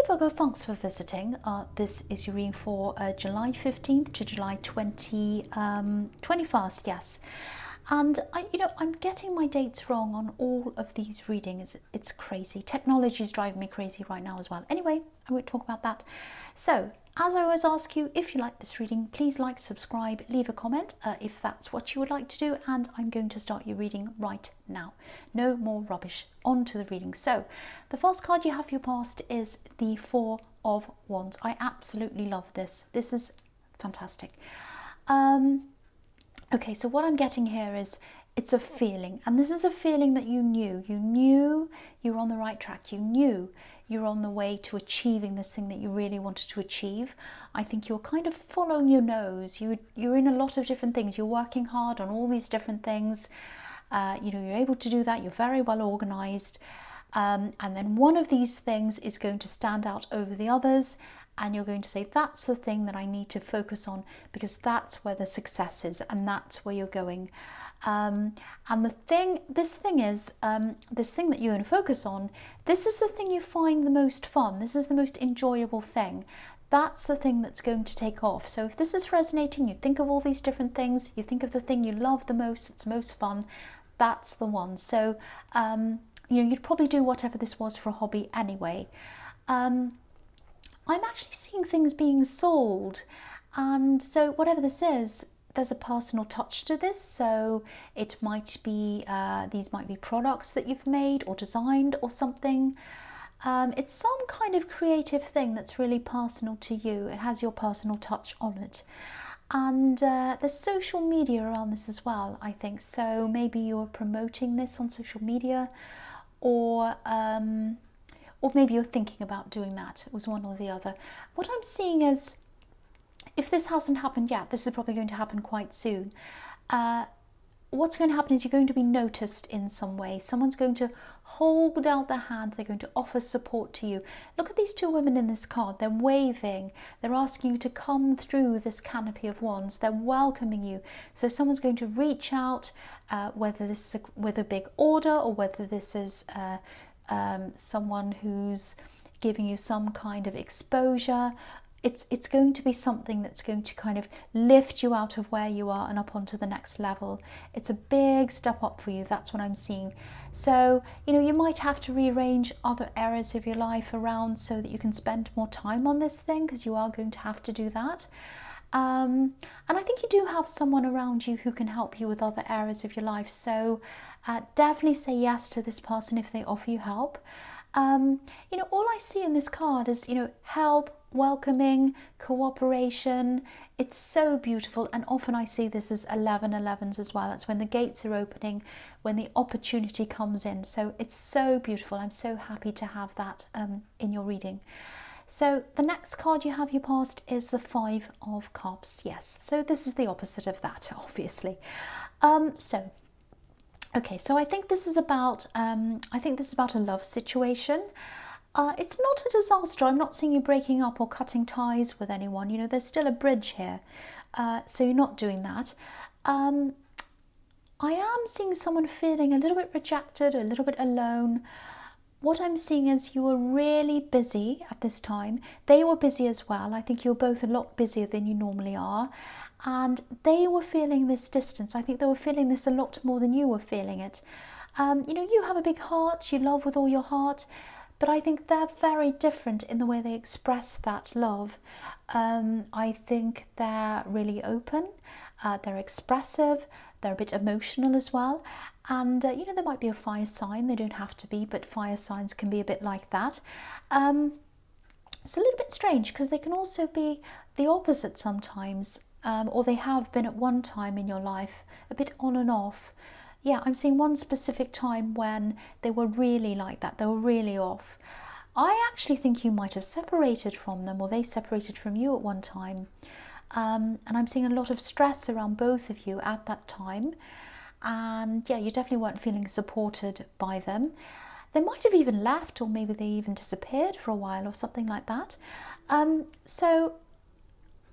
Virgo, thanks for visiting. This is your reading for July 15th to July 21st, yes. And I'm getting my dates wrong on all of these readings. It's crazy. Technology is driving me crazy right now as well. Anyway, I won't talk about that. So, as I always ask you, if you like this reading, please like, subscribe, leave a comment if that's what you would like to do, and I'm going to start your reading right now. No more rubbish. On to the reading. So, the first card you have for your past is the Four of Wands. I absolutely love this. This is fantastic. Okay, so what I'm getting here is it's a feeling, and this is a feeling that you knew you were on the right track. You knew you're on the way to achieving this thing that you really wanted to achieve. I think you're kind of following your nose. You're in a lot of different things. You're working hard on all these different things. You're able to do that. You're very well organized. And then one of these things is going to stand out over the others, and you're going to say, that's the thing that I need to focus on, because that's where the success is, and that's where you're going. And this thing that you're going to focus on, this is the thing you find the most fun. This is the most enjoyable thing. That's the thing that's going to take off. So if this is resonating, you think of all these different things, you think of the thing you love the most, it's most fun, that's the one. So, you'd probably do whatever this was for a hobby anyway. I'm actually seeing things being sold, and so whatever this is, there's a personal touch to this. So it might be these might be products that you've made or designed or something. It's some kind of creative thing that's really personal to you. It has your personal touch on it, and there's social media around this as well, I think. So maybe you're promoting this on social media, or maybe you're thinking about doing that. It was one or the other. What I'm seeing is, if this hasn't happened yet, this is probably going to happen quite soon. What's going to happen is you're going to be noticed in some way. Someone's going to hold out their hand. They're going to offer support to you. Look at these two women in this card. They're waving. They're asking you to come through this canopy of wands. They're welcoming you. So someone's going to reach out, whether this is with a big order, or whether this is someone who's giving you some kind of exposure. It's going to be something that's going to kind of lift you out of where you are and up onto the next level. It's a big step up for you. That's what I'm seeing. So, you might have to rearrange other areas of your life around so that you can spend more time on this thing, because you are going to have to do that. And I think you do have someone around you who can help you with other areas of your life. So definitely say yes to this person if they offer you help. All I see in this card is, help, welcoming, cooperation. It's so beautiful, and often I see this as 11s as well. It's when the gates are opening, when the opportunity comes in. So it's so beautiful. I'm so happy to have that in your reading. So the next card you have your past is the Five of Cups. Yes, so this is the opposite of that, obviously. Okay, so I think this is about a love situation. It's not a disaster. I'm not seeing you breaking up or cutting ties with anyone. There's still a bridge here, so you're not doing that. I am seeing someone feeling a little bit rejected, a little bit alone. What I'm seeing is you were really busy at this time. They were busy as well. I think you were both a lot busier than you normally are. And they were feeling this distance. I think they were feeling this a lot more than you were feeling it. You have a big heart. You love with all your heart. But I think they're very different in the way they express that love. I think they're really open. They're expressive. They're a bit emotional as well. And, there might be a fire sign. They don't have to be, but fire signs can be a bit like that. It's a little bit strange because they can also be the opposite sometimes, or they have been at one time in your life, a bit on and off. Yeah, I'm seeing one specific time when they were really like that. They were really off. I actually think you might have separated from them, or they separated from you at one time. And I'm seeing a lot of stress around both of you at that time. And yeah, you definitely weren't feeling supported by them. They might have even left, or maybe they even disappeared for a while or something like that. So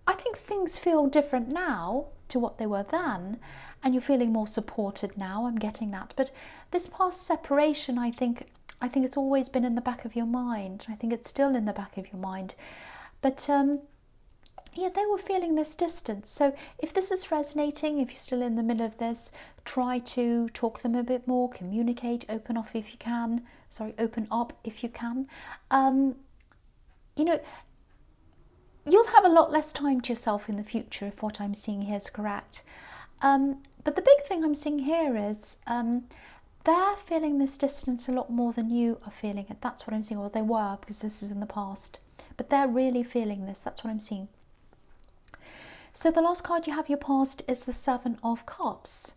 I think things feel different now to what they were then, and you're feeling more supported now. I'm getting that. But this past separation, I think I think it's always been in the back of your mind. I think it's still in the back of your mind. But yeah, they were feeling this distance. So if this is resonating, if you're still in the middle of this, try to talk to them a bit more, communicate, open up if you can. Sorry, open up if you can. You know, you'll have a lot less time to yourself in the future if what I'm seeing here is correct. But the big thing I'm seeing here is they're feeling this distance a lot more than you are feeling it. That's what I'm seeing. Well, they were, because this is in the past. But they're really feeling this. That's what I'm seeing. So the last card you have your past is the Seven of Cups.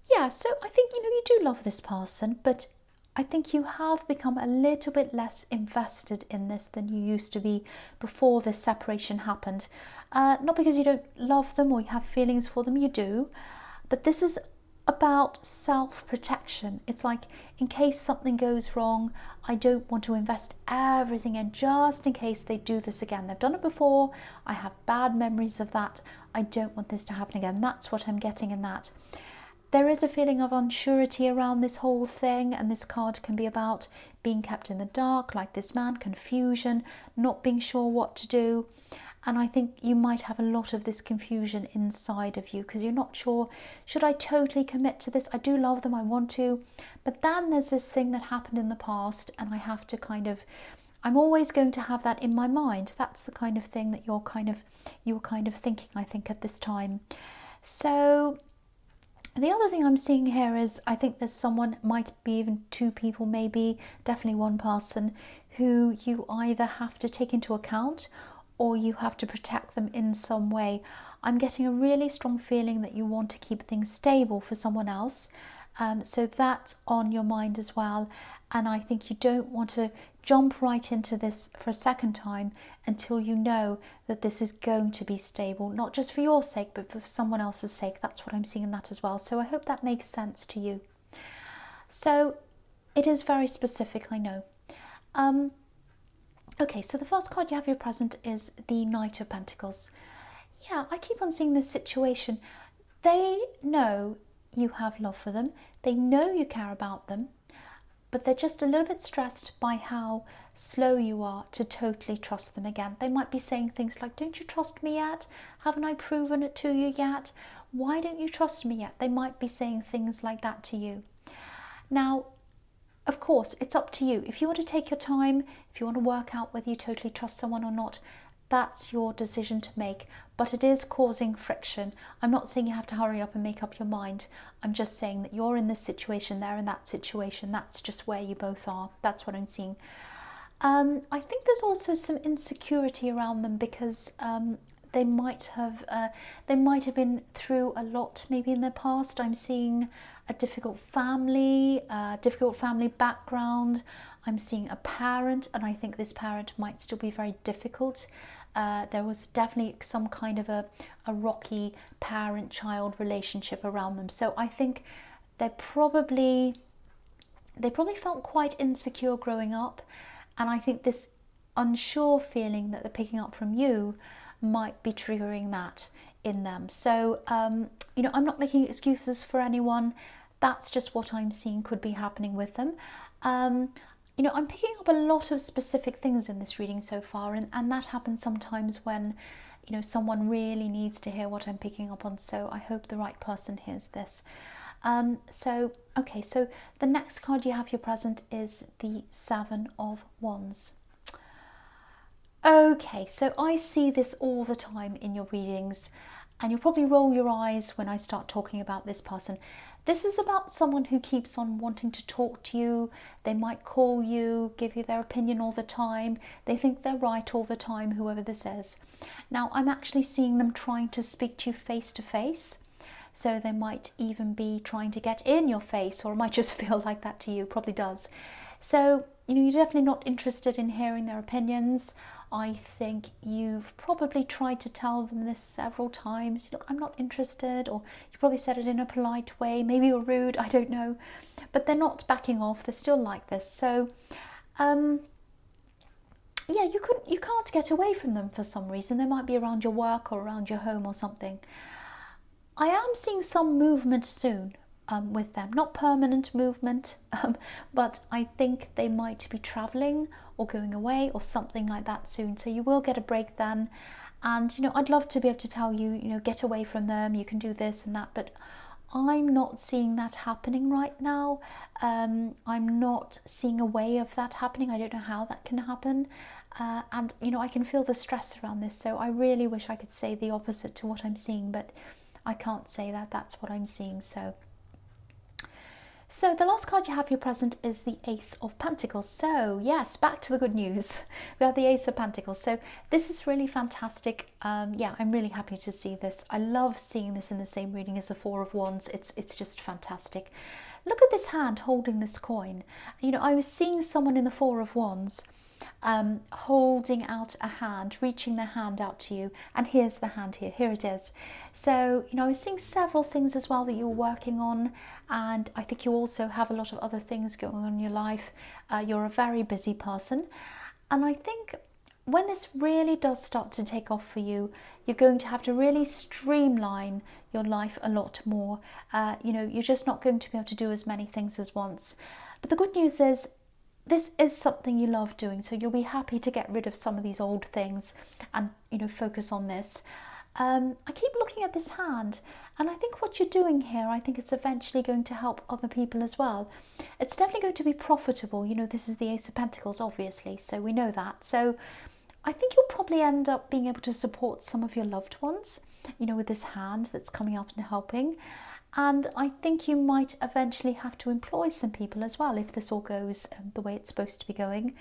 Yeah, so I think, you do love this person, but I think you have become a little bit less invested in this than you used to be before this separation happened. Not because you don't love them or you have feelings for them, you do, but this is about self-protection. It's like, in case something goes wrong, I don't want to invest everything in just in case they do this again. They've done it before. I have bad memories of that. I don't want this to happen again. That's what I'm getting in that. There is a feeling of unsurety around this whole thing, and this card can be about being kept in the dark, like this man, confusion, not being sure what to do. And I think you might have a lot of this confusion inside of you because you're not sure, should I totally commit to this? I do love them, I want to. But then there's this thing that happened in the past, and I have to I'm always going to have that in my mind. That's the kind of thing that you were kind of thinking, I think, at this time. So the other thing I'm seeing here is, I think there's someone, might be even two people, maybe, definitely one person, who you either have to take into account or you have to protect them in some way. I'm getting a really strong feeling that you want to keep things stable for someone else. So that's on your mind as well. And I think you don't want to jump right into this for a second time until you know that this is going to be stable, not just for your sake, but for someone else's sake. That's what I'm seeing in that as well. So I hope that makes sense to you. So it is very specific, I know. Okay, so the first card you have your present is the Knight of Pentacles. Yeah, I keep on seeing this situation. They know you have love for them. They know you care about them, but they're just a little bit stressed by how slow you are to totally trust them again. They might be saying things like, don't you trust me yet? Haven't I proven it to you yet? Why don't you trust me yet? They might be saying things like that to you. Now, of course, it's up to you. If you want to take your time, if you want to work out whether you totally trust someone or not, that's your decision to make. But it is causing friction. I'm not saying you have to hurry up and make up your mind. I'm just saying that you're in this situation, they're in that situation. That's just where you both are. That's what I'm seeing. I think there's also some insecurity around them because they might have been through a lot maybe in their past. I'm seeing a difficult family background. I'm seeing a parent, and I think this parent might still be very difficult. There was definitely some kind of a rocky parent-child relationship around them. So I think they probably felt quite insecure growing up, and I think this unsure feeling that they're picking up from you might be triggering that in them. So I'm not making excuses for anyone. That's just what I'm seeing could be happening with them. I'm picking up a lot of specific things in this reading so far, and that happens sometimes when someone really needs to hear what I'm picking up on. So I hope the right person hears this. So the next card you have your present is the Seven of Wands. Okay, so I see this all the time in your readings, and you'll probably roll your eyes when I start talking about this person. This is about someone who keeps on wanting to talk to you. They might call you, give you their opinion all the time. They think they're right all the time, whoever this is. Now, I'm actually seeing them trying to speak to you face to face. So they might even be trying to get in your face, or it might just feel like that to you, probably does. So, you're definitely not interested in hearing their opinions. I think you've probably tried to tell them this several times. Look, I'm not interested, or you probably said it in a polite way. Maybe you're rude, I don't know. But they're not backing off. They're still like this. So, yeah, you can't get away from them for some reason. They might be around your work or around your home or something. I am seeing some movement soon. with them. Not permanent movement, but I think they might be traveling or going away or something like that soon. So you will get a break then. And, you know, I'd love to be able to tell you, you know, get away from them, you can do this and that, but I'm not seeing that happening right now. I'm not seeing a way of that happening. I don't know how that can happen. And, you know, I can feel the stress around this. So I really wish I could say the opposite to what I'm seeing, but I can't say that. That's what I'm seeing. So the last card you have for your present is the Ace of Pentacles. So yes, back to the good news. We have the Ace of Pentacles. So this is really fantastic. Yeah, I'm really happy to see this. I love seeing this in the same reading as the Four of Wands. It's just fantastic. Look at this hand holding this coin. You know, I was seeing someone in the Four of Wands holding out a hand, reaching their hand out to you, and here's the hand here it is. So, you know, I was seeing several things as well that you're working on, and I think you also have a lot of other things going on in your life. You're a very busy person, and I think when this really does start to take off for you, you're going to have to really streamline your life a lot more. You know, you're just not going to be able to do as many things as once. But the good news is, this is something you love doing, so you'll be happy to get rid of some of these old things and, you know, focus on this. I keep looking at this hand, and I think what you're doing here, I think it's eventually going to help other people as well. It's definitely going to be profitable. You know, this is the Ace of Pentacles, obviously, so we know that. So I think you'll probably end up being able to support some of your loved ones, you know, with this hand that's coming out and helping. And I think you might eventually have to employ some people as well if this all goes the way it's supposed to be going.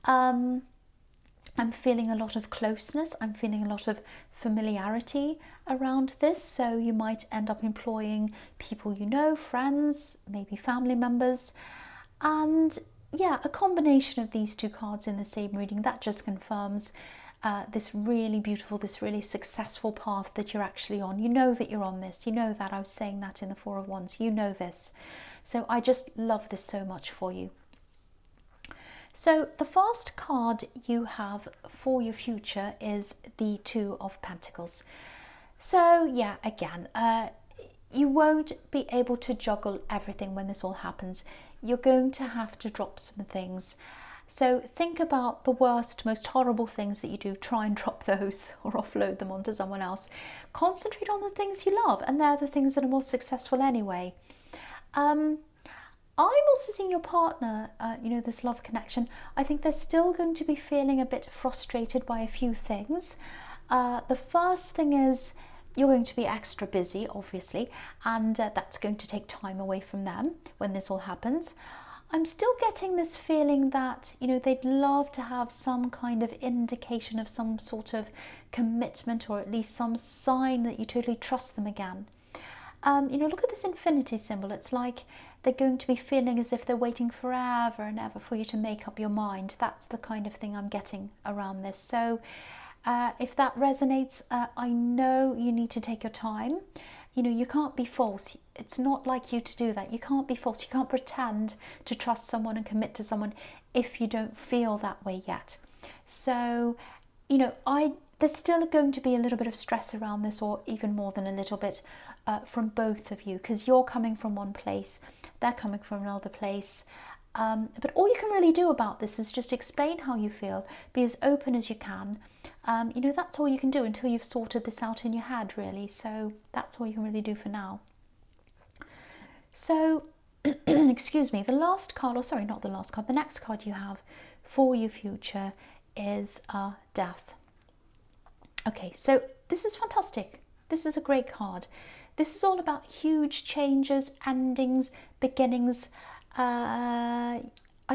I'm feeling a lot of closeness. I'm feeling a lot of familiarity around this. So you might end up employing people you know, friends, maybe family members. And yeah, a combination of these two cards in the same reading, that just confirms this really beautiful, this really successful path that you're actually on. You know that you're on this. You know that. I was saying that in the Four of Wands. You know this. So I just love this so much for you. So the first card you have for your future is the Two of Pentacles. So yeah, again, you won't be able to juggle everything when this all happens. You're going to have to drop some things. So think about the worst, most horrible things that you do. Try and drop those or offload them onto someone else. Concentrate on the things you love, and they're the things that are more successful anyway. I'm also seeing your partner, you know, this love connection. I think they're still going to be feeling a bit frustrated by a few things. The first thing is you're going to be extra busy, obviously, and that's going to take time away from them when this all happens. I'm still getting this feeling that, you know, they'd love to have some kind of indication of some sort of commitment, or at least some sign that you totally trust them again. You know, look at this infinity symbol. It's like they're going to be feeling as if they're waiting forever and ever for you to make up your mind. That's the kind of thing I'm getting around this. So if that resonates, I know you need to take your time. You know, you can't be false. It's not like you to do that. You can't be false. You can't pretend to trust someone and commit to someone if you don't feel that way yet. So, you know, there's still going to be a little bit of stress around this, or even more than a little bit, from both of you, because you're coming from one place, they're coming from another place. But all you can really do about this is just explain how you feel, be as open as you can. You know, that's all you can do until you've sorted this out in your head, really. So that's all you can really do for now. So, excuse me, the last card, or sorry, not the last card, the next card you have for your future is Death. Okay, so this is fantastic. This is a great card. This is all about huge changes, endings, beginnings. I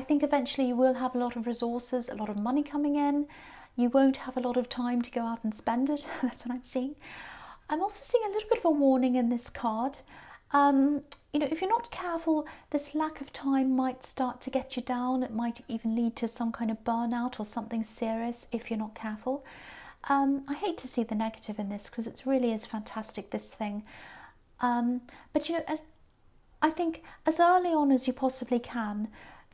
think eventually you will have a lot of resources, a lot of money coming in. You won't have a lot of time to go out and spend it. That's what I'm seeing. I'm also seeing a little bit of a warning in this card. You know, if you're not careful, this lack of time might start to get you down. It might even lead to some kind of burnout or something serious if you're not careful. I hate to see the negative in this, because it really is fantastic, this thing. But you know, I think as early on as you possibly can,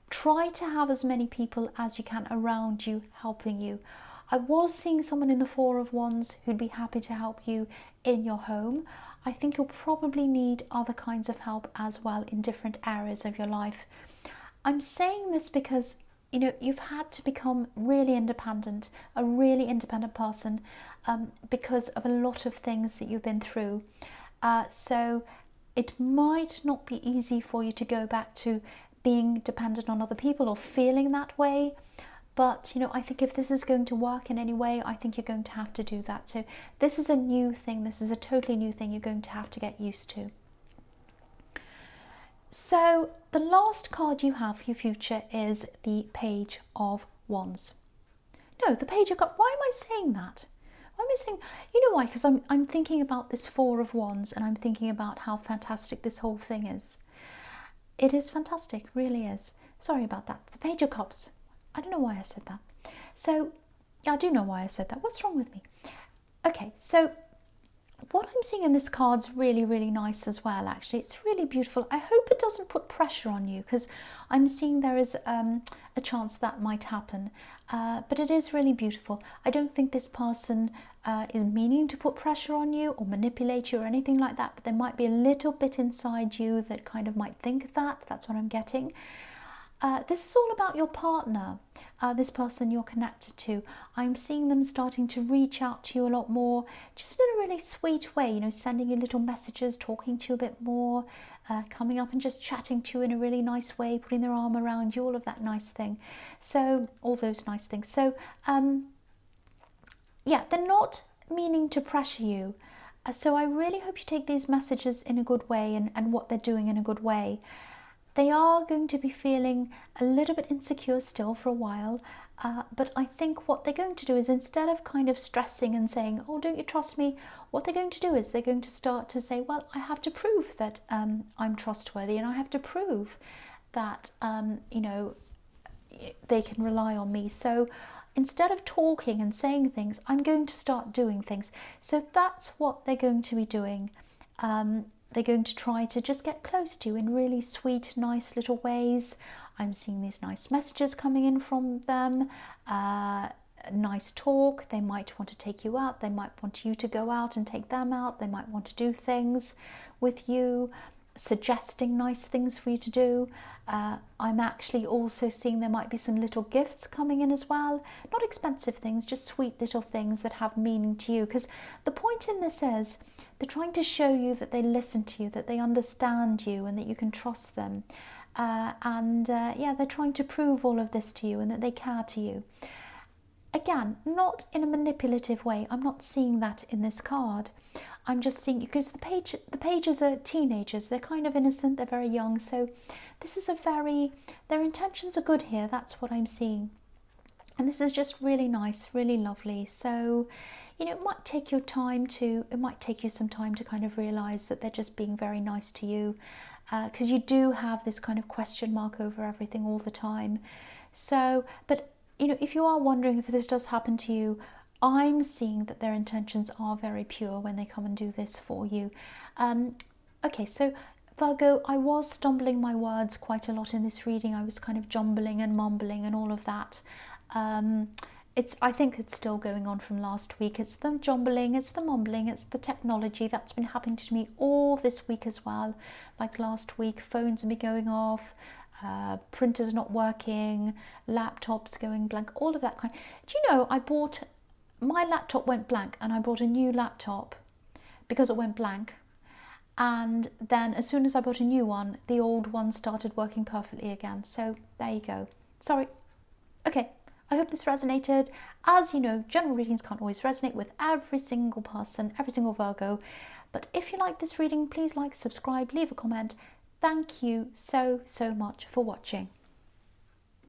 try to have as many people as you can around you helping you. I was seeing someone in the Four of Wands who'd be happy to help you in your home. I think you'll probably need other kinds of help as well in different areas of your life. I'm saying this because, you know, you've had to become really independent, a really independent person, because of a lot of things that you've been through. So it might not be easy for you to go back to being dependent on other people or feeling that way. But, you know, I think if this is going to work in any way, I think you're going to have to do that. So this is a new thing. This is a totally new thing you're going to have to get used to. So the last card you have for your future is the Page of Wands. No, the Page of Cups. Why am I saying that? Why am I saying? You know why? Because I'm thinking about this Four of Wands, and I'm thinking about how fantastic this whole thing is. It is fantastic, really is. Sorry about that. The Page of Cups. I don't know why I said that. So, yeah, I do know why I said that. What's wrong with me? Okay, so what I'm seeing in this card's really, really nice as well, actually. It's really beautiful. I hope it doesn't put pressure on you, because I'm seeing there is a chance that might happen. But it is really beautiful. I don't think this person is meaning to put pressure on you or manipulate you or anything like that, but there might be a little bit inside you that kind of might think that. That's what I'm getting. This is all about your partner, this person you're connected to. I'm seeing them starting to reach out to you a lot more, just in a really sweet way, you know, sending you little messages, talking to you a bit more, coming up and just chatting to you in a really nice way, putting their arm around you, all of that nice thing. So, all those nice things. So, yeah, they're not meaning to pressure you. So I really hope you take these messages in a good way and what they're doing in a good way. They are going to be feeling a little bit insecure still for a while, but I think what they're going to do is, instead of kind of stressing and saying, oh, don't you trust me, what they're going to do is they're going to start to say, well, I have to prove that I'm trustworthy, and I have to prove that, you know, they can rely on me. So instead of talking and saying things, I'm going to start doing things. So that's what they're going to be doing. They're going to try to just get close to you in really sweet, nice little ways. I'm seeing these nice messages coming in from them, nice talk. They might want to take you out. They might want you to go out and take them out. They might want to do things with you, suggesting nice things for you to do. I'm actually also seeing there might be some little gifts coming in as well. Not expensive things, just sweet little things that have meaning to you. Because the point in this is, they're trying to show you that they listen to you, that they understand you, and that you can trust them. Yeah, they're trying to prove all of this to you, and that they care to you. Again, not in a manipulative way. I'm not seeing that in this card. I'm just seeing, because the pages are teenagers. They're kind of innocent. They're very young. So this is their intentions are good here. That's what I'm seeing. And this is just really nice, really lovely. So, you know, it might take you some time to kind of realize that they're just being very nice to you, because you do have this kind of question mark over everything all the time. So, but, you know, if you are wondering if this does happen to you, I'm seeing that their intentions are very pure when they come and do this for you. Okay, so Virgo, I was stumbling my words quite a lot in this reading. I was kind of jumbling and mumbling and all of that. I think it's still going on from last week. It's the jumbling, it's the mumbling, it's the technology that's been happening to me all this week as well. Like last week, phones have been going off, printers not working, laptops going blank, all of that kind. Do you know, my laptop went blank, and I bought a new laptop because it went blank. And then as soon as I bought a new one, the old one started working perfectly again. So there you go. Sorry. Okay. I hope this resonated. As you know, general readings can't always resonate with every single person, every single Virgo. But if you like this reading, please like, subscribe, leave a comment. Thank you so, so much for watching.